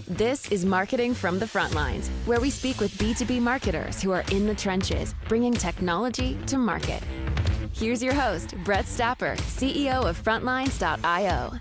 This is Marketing from the Frontlines, where we speak with B2B marketers who are in the trenches, bringing technology to market. Here's your host, Brett Stapper, CEO of Frontlines.io.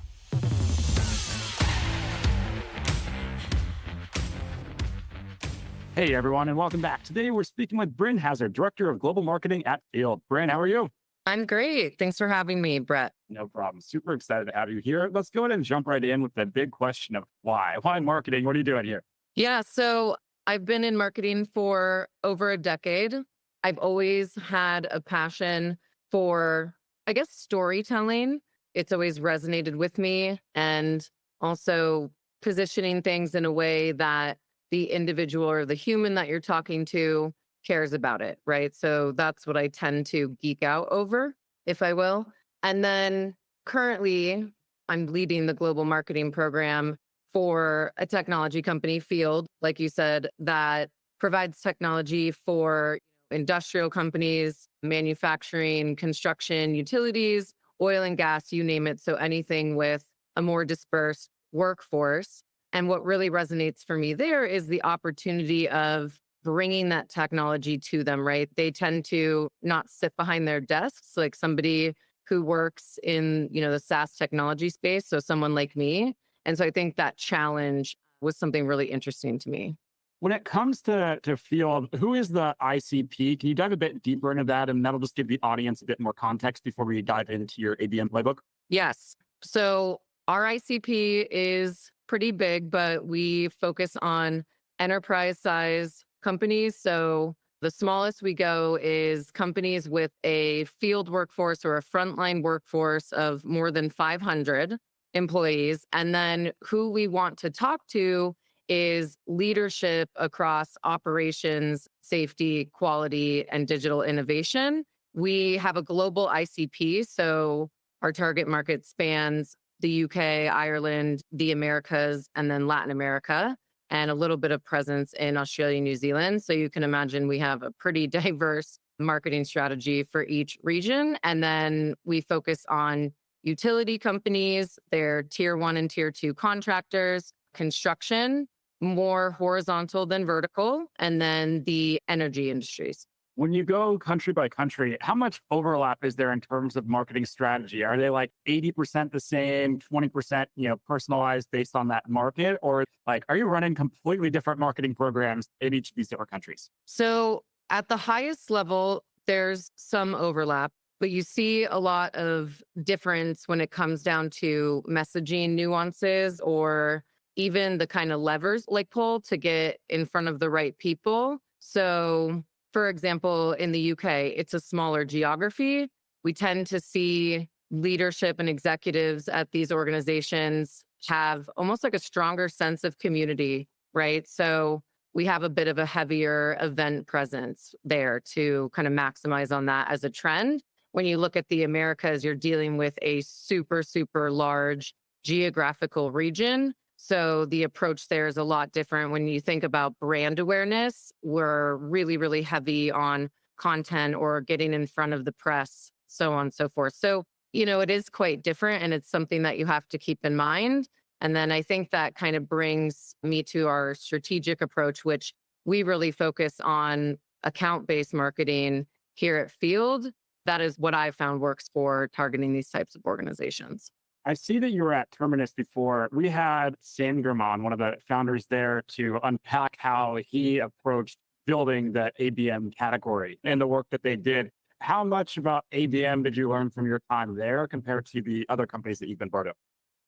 Hey, everyone, and welcome back. Today, we're speaking with Brynne Hazzard, Director of Global Marketing at FYLD. Brynne, how are you? I'm great. Thanks for having me, Brett. No problem. Super excited to have you here. Let's go ahead and jump right in with the big question of why. Why marketing? What are you doing here? Yeah, so I've been in marketing for over a decade. I've always had a passion for, I guess, storytelling. It's always resonated with me, and also positioning things in a way that the individual or the human that you're talking to cares about it, right? So that's what I tend to geek out over, if I will. And then currently, I'm leading the global marketing program for a technology company, FYLD, like you said, that provides technology for industrial companies, manufacturing, construction, utilities, oil and gas, you name it. So anything with a more dispersed workforce. And what really resonates for me there is the opportunity of bringing that technology to them, right? They tend to not sit behind their desks like somebody who works in, the SaaS technology space. So someone like me. And so I think that challenge was something really interesting to me. When it comes to FYLD, who is the ICP? Can you dive a bit deeper into that? And that'll just give the audience a bit more context before we dive into your ABM playbook. Yes. So our ICP is pretty big, but we focus on enterprise size companies. So the smallest we go is companies with a field workforce or a frontline workforce of more than 500 employees. And then who we want to talk to is leadership across operations, safety, quality, and digital innovation. We have a global ICP, so our target market spans the UK, Ireland, the Americas, and then Latin America, and a little bit of presence in Australia, New Zealand. So you can imagine we have a pretty diverse marketing strategy for each region. And then we focus on utility companies, their tier 1 and tier 2 contractors, construction, more horizontal than vertical, and then the energy industries. When you go country by country, how much overlap is there in terms of marketing strategy? Are they like 80% the same, 20%, personalized based on that market? Or are you running completely different marketing programs in each of these different countries? So at the highest level, there's some overlap, but you see a lot of difference when it comes down to messaging nuances or even the kind of levers pull to get in front of the right people. So for example, in the UK, it's a smaller geography. We tend to see leadership and executives at these organizations have almost like a stronger sense of community, right? So we have a bit of a heavier event presence there to kind of maximize on that as a trend. When you look at the Americas, you're dealing with a super, super large geographical region. So the approach there is a lot different. When you think about brand awareness, we're really, really heavy on content or getting in front of the press, so on and so forth. So, it is quite different, and it's something that you have to keep in mind. And then I think that kind of brings me to our strategic approach, which we really focus on account-based marketing here at FYLD. That is what I found works for targeting these types of organizations. I see that you were at Terminus before. We had Sangram on, one of the founders there, to unpack how he approached building the ABM category and the work that they did. How much about ABM did you learn from your time there compared to the other companies that you've been part of?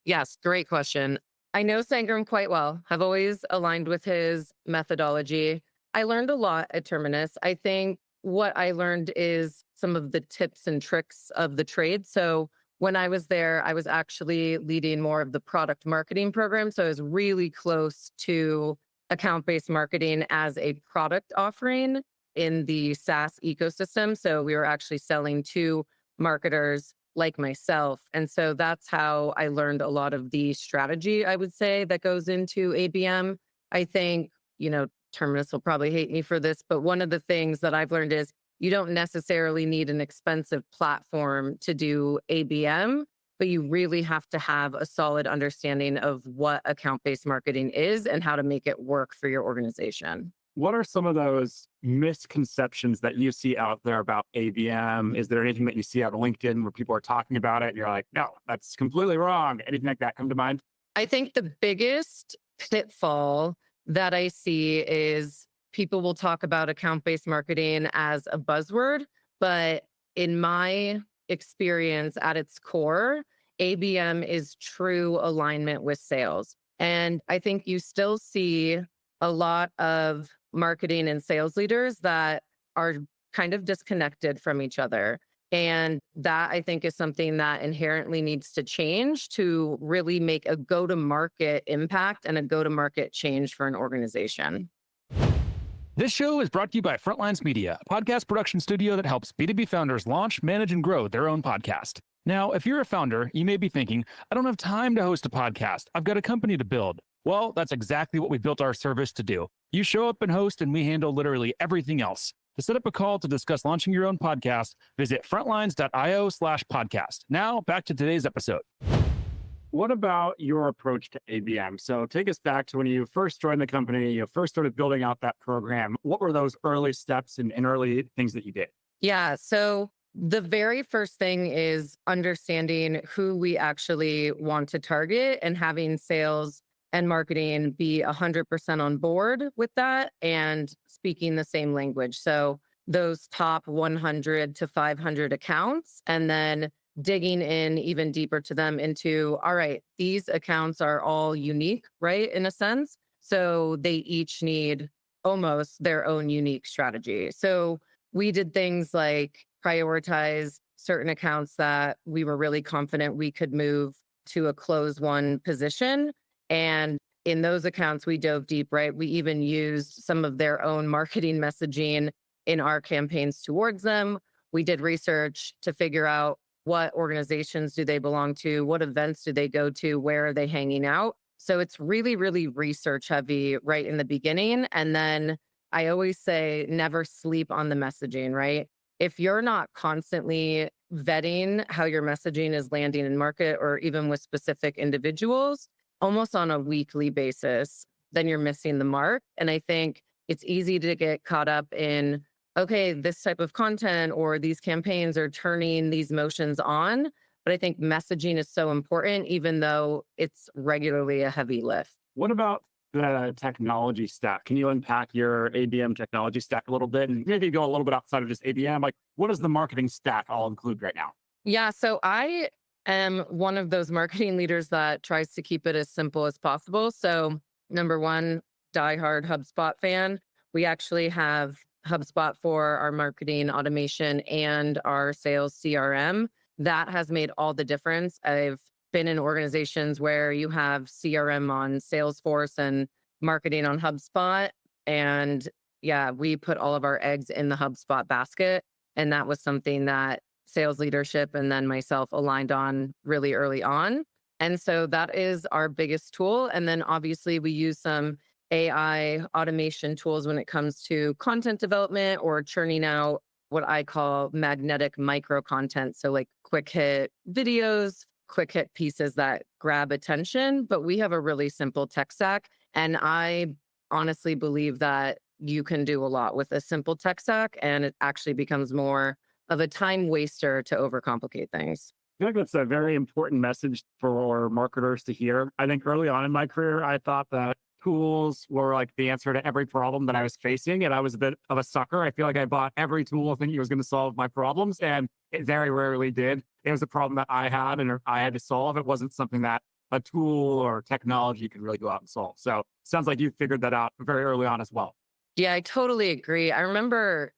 Yes, great question. I know Sangram quite well. I've always aligned with his methodology. I learned a lot at Terminus. I think what I learned is some of the tips and tricks of the trade. So when I was there, I was actually leading more of the product marketing program. So I was really close to account-based marketing as a product offering in the SaaS ecosystem. So we were actually selling to marketers like myself. And so that's how I learned a lot of the strategy, I would say, that goes into ABM. I think, Terminus will probably hate me for this, but one of the things that I've learned is you don't necessarily need an expensive platform to do ABM, but you really have to have a solid understanding of what account-based marketing is and how to make it work for your organization. What are some of those misconceptions that you see out there about ABM? Is there anything that you see on LinkedIn where people are talking about it and you're like, no, that's completely wrong? Anything like that come to mind? I think the biggest pitfall that I see is people will talk about account-based marketing as a buzzword, but in my experience at its core, ABM is true alignment with sales. And I think you still see a lot of marketing and sales leaders that are kind of disconnected from each other. And that I think is something that inherently needs to change to really make a go-to-market impact and a go-to-market change for an organization. This show is brought to you by Frontlines Media, a podcast production studio that helps B2B founders launch, manage, and grow their own podcast. Now, if you're a founder, you may be thinking, I don't have time to host a podcast. I've got a company to build. Well, that's exactly what we built our service to do. You show up and host, and we handle literally everything else. To set up a call to discuss launching your own podcast, visit frontlines.io/podcast. Now, back to today's episode. What about your approach to ABM? So take us back to when you first joined the company, you first started building out that program. What were those early steps and early things that you did? Yeah. So the very first thing is understanding who we actually want to target and having sales and marketing be 100% on board with that and speaking the same language. So those top 100 to 500 accounts, and then digging in even deeper to them into, all right, these accounts are all unique, right? In a sense. So they each need almost their own unique strategy. So we did things like prioritize certain accounts that we were really confident we could move to a close one position. And in those accounts, we dove deep, right? We even used some of their own marketing messaging in our campaigns towards them. We did research to figure out what organizations do they belong to? What events do they go to? Where are they hanging out? So it's really, really research heavy right in the beginning. And then I always say, never sleep on the messaging, right? If you're not constantly vetting how your messaging is landing in market or even with specific individuals, almost on a weekly basis, then you're missing the mark. And I think it's easy to get caught up in, okay, this type of content or these campaigns are turning these motions on. But I think messaging is so important, even though it's regularly a heavy lift. What about the technology stack? Can you unpack your ABM technology stack a little bit and maybe go a little bit outside of just ABM? Like, what does the marketing stack all include right now? Yeah, so I am one of those marketing leaders that tries to keep it as simple as possible. So number one, diehard HubSpot fan. We actually have HubSpot for our marketing automation and our sales CRM. That has made all the difference. I've been in organizations where you have CRM on Salesforce and marketing on HubSpot. And yeah, we put all of our eggs in the HubSpot basket. And that was something that sales leadership and then myself aligned on really early on. And so that is our biggest tool. And then obviously we use some AI automation tools when it comes to content development or churning out what I call magnetic micro content. So like quick hit videos, quick hit pieces that grab attention. But we have a really simple tech stack. And I honestly believe that you can do a lot with a simple tech stack, and it actually becomes more of a time waster to overcomplicate things. I think that's a very important message for marketers to hear. I think early on in my career, I thought that tools were like the answer to every problem that I was facing. And I was a bit of a sucker. I feel like I bought every tool thinking it was going to solve my problems. And it very rarely did. It was a problem that I had and I had to solve. It wasn't something that a tool or technology could really go out and solve. So it sounds like you figured that out very early on as well. Yeah, I totally agree. I remember,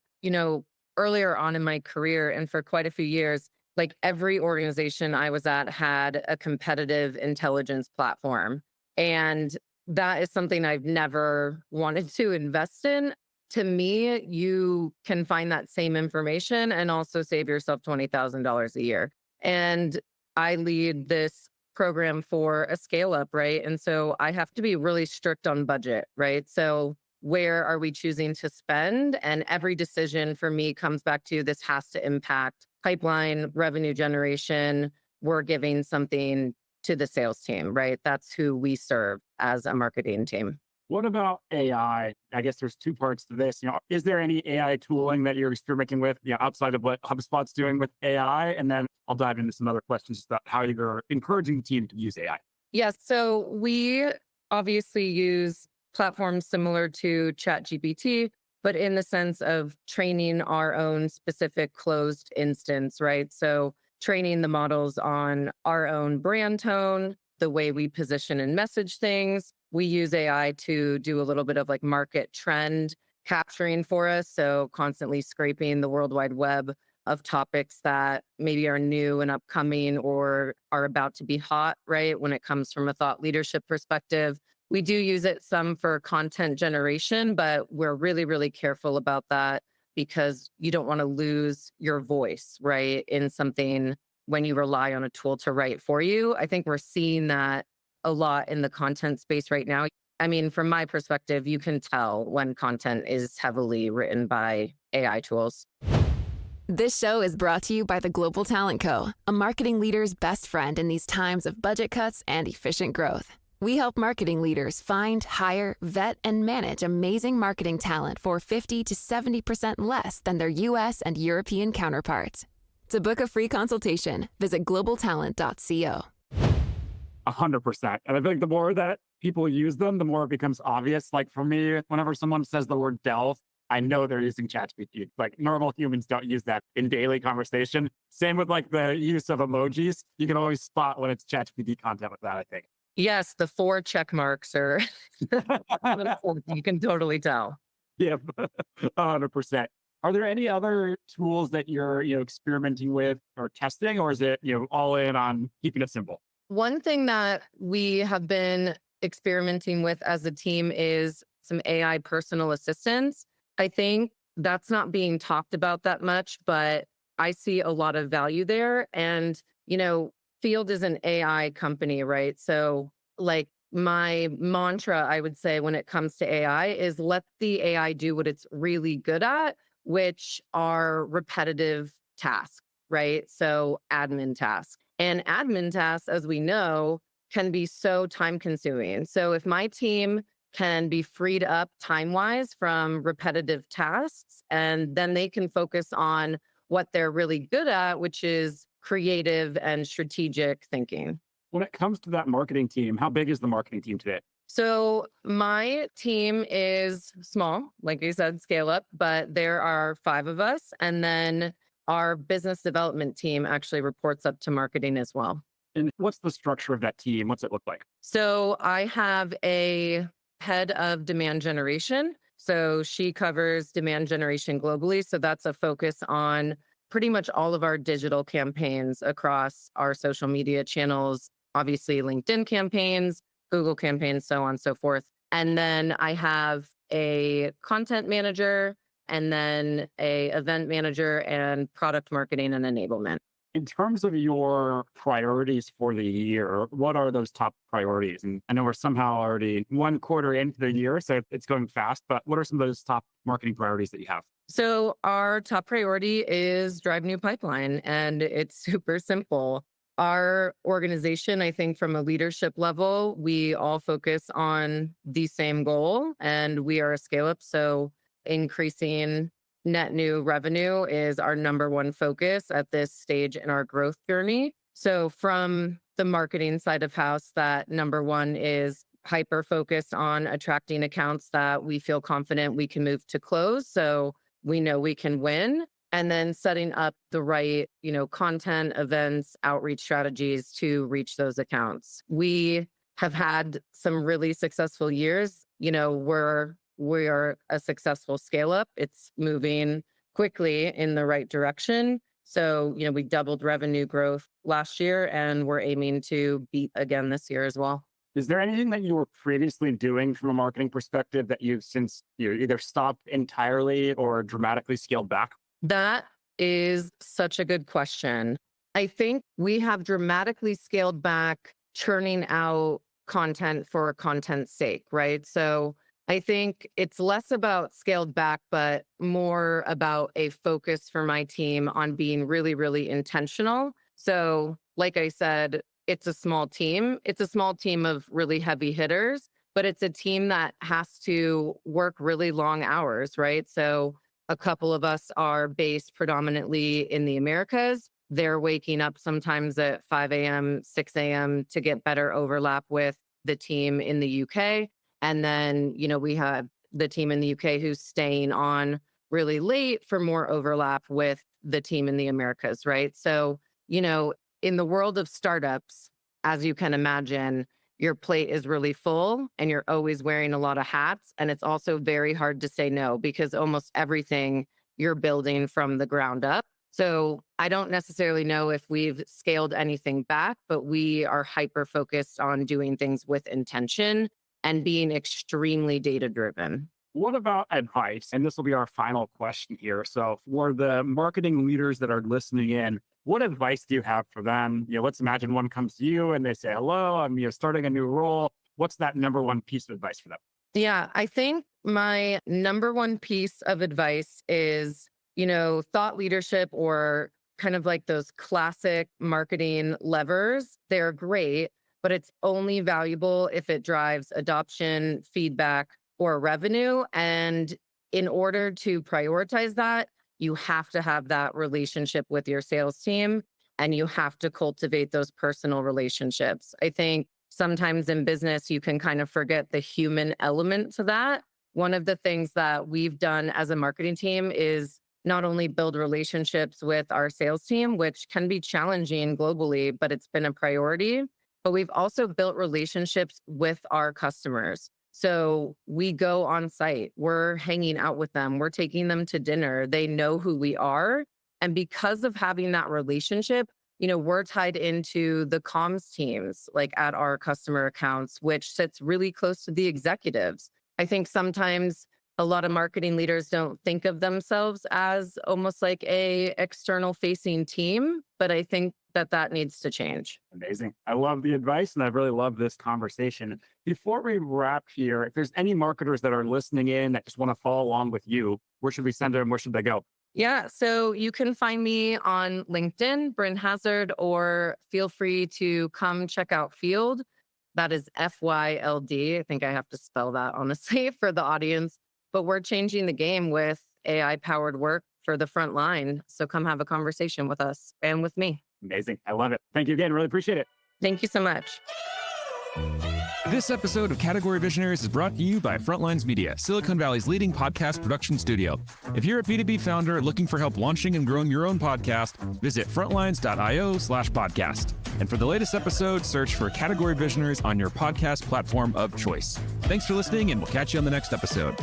earlier on in my career and for quite a few years, like every organization I was at had a competitive intelligence platform. And that is something I've never wanted to invest in. To me, you can find that same information and also save yourself $20,000 a year. And I lead this program for a scale up, right? And so I have to be really strict on budget, right? So where are we choosing to spend? And every decision for me comes back to this has to impact pipeline, revenue generation, we're giving something to the sales team, right? That's who we serve as a marketing team. What about AI? I guess there's two parts to this. Is there any AI tooling that you're experimenting with, outside of what HubSpot's doing with AI? And then I'll dive into some other questions about how you're encouraging the team to use AI. Yes. So we obviously use platforms similar to ChatGPT, but in the sense of training our own specific closed instance, right? So training the models on our own brand tone, the way we position and message things. We use AI to do a little bit of like market trend capturing for us. So constantly scraping the World Wide Web of topics that maybe are new and upcoming or are about to be hot, right? When it comes from a thought leadership perspective. We do use it some for content generation, but we're really, really careful about that because you don't want to lose your voice, right? In something when you rely on a tool to write for you. I think we're seeing that a lot in the content space right now. I mean, from my perspective, you can tell when content is heavily written by AI tools. This show is brought to you by the Global Talent Co., a marketing leader's best friend in these times of budget cuts and efficient growth. We help marketing leaders find, hire, vet, and manage amazing marketing talent for 50 to 70% less than their US and European counterparts. To book a free consultation, visit globaltalent.co. 100%. And I think the more that people use them, the more it becomes obvious. Like for me, whenever someone says the word delve, I know they're using ChatGPT. Like normal humans don't use that in daily conversation. Same with like the use of emojis. You can always spot when it's ChatGPT content with that, I think. Yes, the 4 check marks are, you can totally tell. Yeah, 100%. Are there any other tools that you're, experimenting with or testing, or is it, all in on keeping it simple? One thing that we have been experimenting with as a team is some AI personal assistants. I think that's not being talked about that much, but I see a lot of value there. And, FYLD is an AI company, right? So like my mantra, I would say when it comes to AI is let the AI do what it's really good at, which are repetitive tasks, right? So admin tasks. And admin tasks, as we know, can be so time consuming. So if my team can be freed up time-wise from repetitive tasks, and then they can focus on what they're really good at, which is creative and strategic thinking. When it comes to that marketing team, how big is the marketing team today? So my team is small, like you said, scale up, but there are 5 of us. And then our business development team actually reports up to marketing as well. And what's the structure of that team? What's it look like? So I have a head of demand generation. So she covers demand generation globally. So that's a focus on pretty much all of our digital campaigns across our social media channels, obviously LinkedIn campaigns, Google campaigns, so on and so forth. And then I have a content manager and then a event manager and product marketing and enablement. In terms of your priorities for the year, what are those top priorities? And I know we're somehow already 1 quarter into the year, so it's going fast, but what are some of those top marketing priorities that you have? So our top priority is drive new pipeline, and it's super simple. Our organization, I think from a leadership level, we all focus on the same goal, and we are a scale up. So increasing net new revenue is our number one focus at this stage in our growth journey. So from the marketing side of house, that number one is hyper focused on attracting accounts that we feel confident we can move to close. So we know we can win. And then setting up the right, content, events, outreach strategies to reach those accounts. We have had some really successful years. We are a successful scale up. It's moving quickly in the right direction. So, we doubled revenue growth last year and we're aiming to beat again this year as well. Is there anything that you were previously doing from a marketing perspective that you've since either stopped entirely or dramatically scaled back? That is such a good question. I think we have dramatically scaled back churning out content for content's sake, right? So I think it's less about scaled back, but more about a focus for my team on being really, really intentional. So like I said, it's a small team. It's a small team of really heavy hitters, but it's a team that has to work really long hours, right? So a couple of us are based predominantly in the Americas. They're waking up sometimes at 5 a.m., 6 a.m. to get better overlap with the team in the UK. And then, we have the team in the UK who's staying on really late for more overlap with the team in the Americas, right? So, in the world of startups, as you can imagine, your plate is really full and you're always wearing a lot of hats. And it's also very hard to say no because almost everything you're building from the ground up. So I don't necessarily know if we've scaled anything back, but we are hyper-focused on doing things with intention and being extremely data-driven. What about advice? And this will be our final question here. So for the marketing leaders that are listening in, what advice do you have for them? Let's imagine one comes to you and they say, hello, I'm starting a new role. What's that number one piece of advice for them? Yeah, I think my number one piece of advice is, thought leadership, or kind of like those classic marketing levers. They're great, but it's only valuable if it drives adoption, feedback, or revenue. And in order to prioritize that, you have to have that relationship with your sales team and you have to cultivate those personal relationships. I think sometimes in business, you can kind of forget the human element to that. One of the things that we've done as a marketing team is not only build relationships with our sales team, which can be challenging globally, but it's been a priority, but we've also built relationships with our customers. So we go on site, we're hanging out with them, we're taking them to dinner, they know who we are. And because of having that relationship, we're tied into the comms teams, like at our customer accounts, which sits really close to the executives. I think sometimes a lot of marketing leaders don't think of themselves as almost like a external facing team, but I think that needs to change. Amazing. I love the advice and I really love this conversation. Before we wrap here, if there's any marketers that are listening in that just want to follow along with you, where should we send them? Where should they go? Yeah, so you can find me on LinkedIn, Brynne Hazzard, or feel free to come check out FYLD. That is FYLD. I think I have to spell that honestly for the audience, but we're changing the game with AI-powered work for the front line. So come have a conversation with us and with me. Amazing. I love it. Thank you again. Really appreciate it. Thank you so much. This episode of Category Visionaries is brought to you by Frontlines Media, Silicon Valley's leading podcast production studio. If you're a B2B founder looking for help launching and growing your own podcast, visit frontlines.io/podcast. And for the latest episode, search for Category Visionaries on your podcast platform of choice. Thanks for listening, and we'll catch you on the next episode.